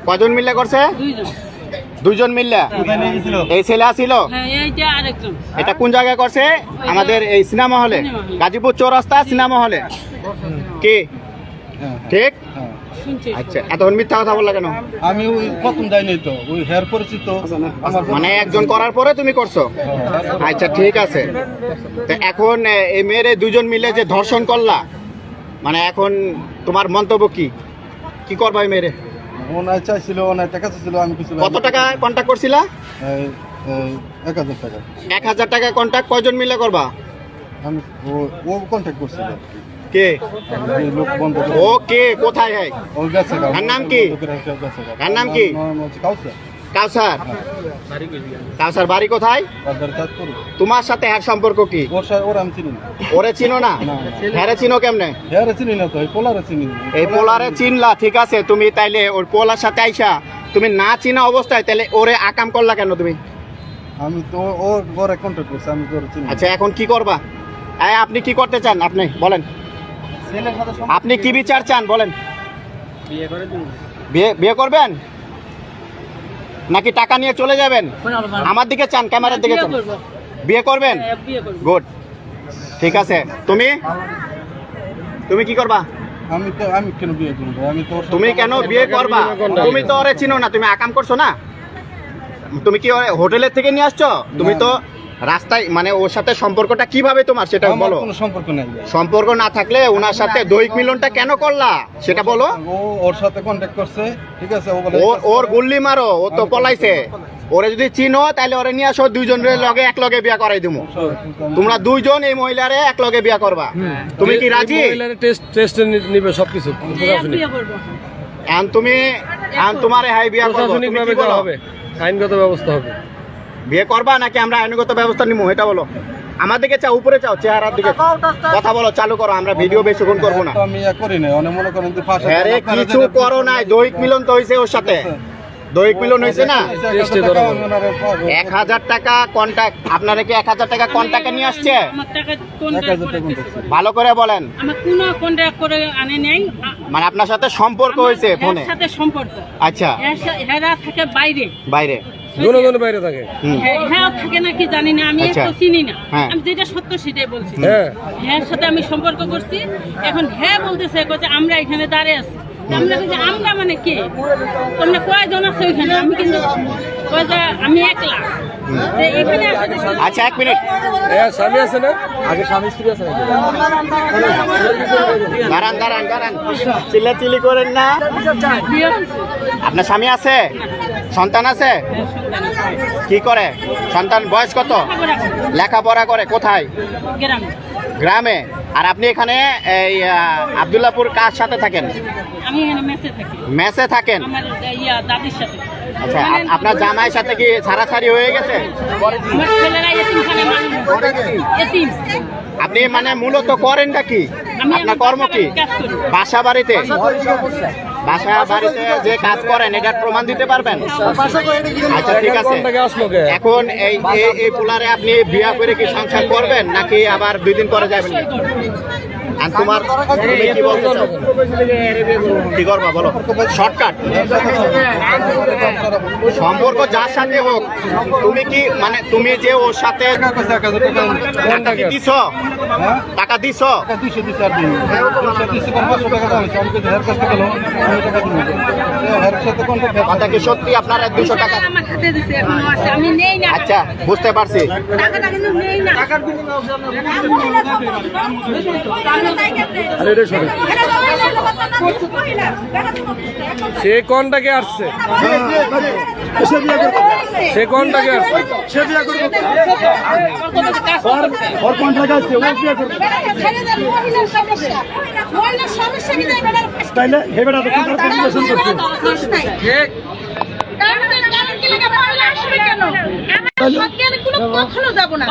কজন মিলে করছে? দুইজন মিলে। এই ছেলে আসিল? এটা কোন জায়গায় করছে? আমাদের এই সিনেমা হলে, গাজীপুর চৌরাস্তা সিনেমা হলে। কি ঠিক? আচ্ছা, এতক্ষণ মিথ্যা কথা বললা কেন? আমি ওই প্রথম যাইনি তো, ওই হেয়ার পরিচিত মানে একজন করার পরে তুমি করছো? আচ্ছা ঠিক আছে। তো এখন এই মেয়ের দুজন মিলে যে ধর্ষণ করলা, মানে এখন তোমার মন্তব্য কি? কি করবা এই মেয়েরে? ওনায় চাইছিল, ওনায় টাকা চাইছিল, আমি কিছু। কত টাকা কন্ট্যাক্ট করছিলা? 1000 টাকা। 1000 টাকা কন্ট্যাক্ট কয়জন মিলে করবা? আমি ও কন্ট্যাক্ট করছিল। কে লোক বন্ধ? ও কে? কোথায় হয়? ওর গেছে। তার নাম কি? তার নাম কি? কাউসার। কাউসার। কাউসার বাড়ি কোথায়? তোমার সাথে এর সম্পর্ক কি? ওর আমি চিনি না। ওরে চিনো না? হ্যারে চিনো কেমনে? হ্যাঁ চিনি না তো, এই পোলারে চিনি। এই পোলারে চিনলা, ঠিক আছে। তুমি তাইলে ওর পোলার সাথে আইসা তুমি না চিনা অবস্থায় তাহলে ওরে আকাম করলা কেন তুমি? আমি তো ওর ঘরে কন্ট্যাক্ট করছি, আমি তো চিনি। আচ্ছা, এখন কি করবা? আপনি কি করতে চান? আপনি বলেন, আপনি কি বিচার চান বলেন? বিয়ে করবেন নাকি টাকা নিয়ে চলে যাবেন? আমার দিকে চান, ক্যামেরার দিকে চান। বিয়ে করবেন? গুড, ঠিক আছে। তুমি কি করবা? আমি কেন বিয়ে করব? তুমি কেন বিয়ে করবা? তুমি তো ওরে চিনো না, তুমি আকাম করছো না। তুমি কি হোটেলের থেকে নিয়ে আসছো? তুমি তো রাস্তায়, মানে ওর সাথে সম্পর্কটা কিভাবে তোমার সেটা বলো। কোনো সম্পর্ক নাই। সম্পর্ক না থাকলে ওনার সাথে দৈহিক মিলনটা কেন করলা সেটা বলো। ও ওর সাথে কন্ট্যাক্ট করছে, ঠিক আছে। ওর গুল্লি মারো, ও তো পলাইছে। ওরে যদি চিনো তাহলে ওরে নিয়ে আসো, দুইজনের লগে এক লগে বিয়া করাই দিমু। তোমরা দুইজন এই মহিলারে এক লগে বিয়া করবা। তুমি কি রাজি? টেস্ট নিবে সবকিছু। তোমার হাই বিয়া প্রশাসনিকভাবে করা হবে, আইনগত ব্যবস্থা হবে। বিয়ে করবা নাকি আমরা আইনগত ব্যবস্থা নিবো এটা বলো। আমার দিকে চাও, উপরে চাও, চেহারার দিকে কথা বলো, চালু করো। আমরা ভিডিও বেশিক্ষণ করবো না। আমি করি না, অনেক মনে করেন আরে কিছু করো নাই, দৈহিক মিলন তো হয়েছে ওর সাথে। দৈহিক মিলন হয়েছে না? 1000 টাকা কন্ট্যাক্ট। আপনারা কি 1000 টাকা কন্ট্যাক্টে নিয়ে আসছে? ভালো করে বলেন। মানে আপনার সাথে সম্পর্ক হয়েছে ফোনে? আচ্ছা, বাইরে জনগণের বাইরে থাকে। হ্যাঁ থাকে নাকি জানি না, আমি তো চিনি না। আমি যেটা সত্য সেটাই বলছি। হ্যাঁ সাথে আমি সম্পর্ক করছি। এখন হ্যাঁ বলতেছে আমরা এখানে দাঁড়িয়ে আছি। আমরা মানে কে? তোমরা কয়জন আছে ওইখানে? আমি কিন্তু আমি একলা এখানে। আচ্ছা, 1 মিনিট। স্বামী আছে না? আগে স্বামী স্ত্রী আছে নাকি? দাঁড়ান, চিল্লাচিল্লি করেন না। আপনার স্বামী আছে? সন্তান আছে? কি করে সন্তান? বয়স কত? লেখাপড়া করে? কোথায়? গ্রামে। আর আপনি এখানে এই আব্দুল্লাহপুর কার সাথে থাকেন? আমি এখানে মেসে থাকেন। আমার দাদির সাথে। আচ্ছা, আপনার জামাইয়ের সাথে কি ছাড়াছাড়ি হয়ে গেছে? আপনি মানে মূলত করেনটা কি? আপনার কর্ম কি? বাসা বাড়িতে যে কাজ করেন এটার প্রমাণ দিতে পারবেন? আচ্ছা ঠিক আছে। এখন এই পোলারে আপনি বিয়া করে কি সংসার করবেন নাকি আবার 2 দিন পরে যাবেন? তোমার তুমি কি বলতে চাও? কি করবা বলো? শর্টকাট সম্পর্ক যার সাথে হোক। তুমি কি মানে তুমি যে ওর সাথে টাকা দিছ? টাকা দিছ? কথা কি সত্যি? আপনার 200 টাকা? আচ্ছা, বুঝতে পারছি। সে কোনটাকে আসছে? সে কোনটাকে আসছে? সে বিয়ে করবে। ওর কোন টাকা আছে? ও বিয়ে করবে। তাইলে হেবেটা তো কোন রিলেশন করছে? ঠিক। আমি কোনো কখনো যাব না।